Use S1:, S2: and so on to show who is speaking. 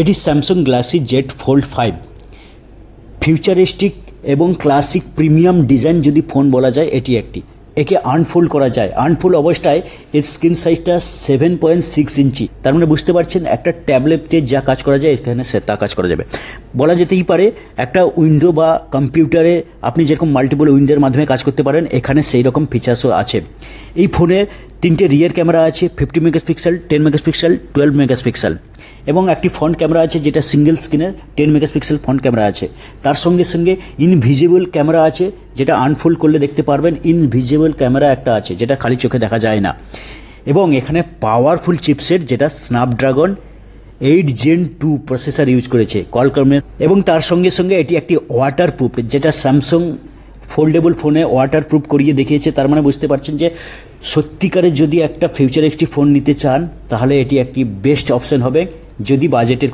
S1: এটি Samsung Galaxy Z fold 5 futuristic এবং classic premium design যদি ফোন বলা যায় এটি একটি। একে আনফোল্ড করা যায়, আনফোল্ড অবস্থায় এর স্ক্রিন সাইজটা 7.6 ইঞ্চি। তার মানে বুঝতে পারছেন একটা ট্যাবলেটে যা কাজ করা যায় এখানে সে তা কাজ করা যাবে। বলা যেতেই পারে একটা উইন্ডো বা কম্পিউটারে আপনি যেরকম মাল্টিপল উইন্ডোর মাধ্যমে কাজ করতে পারেন, এখানে সেই রকম ফিচার্সও আছে। এই ফোনে 3টে রিয়ার ক্যামেরা আছে, 50 মেগাপিক্সেল, 10 মেগাপিক্সেল, 12 মেগাপিক্সেল, এবং একটি ফ্রন্ট ক্যামেরা আছে যেটা সিঙ্গেল স্ক্রিনের 10 মেগাপিক্সেল ফ্রন্ট ক্যামেরা আছে। তার সঙ্গে সঙ্গে ইনভিজিবল ক্যামেরা আছে, যেটা আনফোল্ড করলে দেখতে পারবেন ইনভিজিবল ক্যামেরা একটা আছে যেটা খালি চোখে দেখা যায় না। এবং এখানে পাওয়ারফুল চিপসেট যেটা স্ন্যাপড্রাগন 8 Gen 2 প্রসেসর ইউজ করেছে কলকমের। এবং তার সঙ্গে সঙ্গে এটি একটি ওয়াটারপ্রুফ, যেটা স্যামসাং ফোল্ডেবল ফোনে ওয়াটারপ্রুফ করিয়ে দেখিয়েছে। তার মানে বুঝতে পারছেন যে সত্যিকারের যদি একটা ফিউচারিস্টিক ফোন নিতে চান তাহলে এটি একটি বেস্ট অপশন হবে, যদি বাজেটের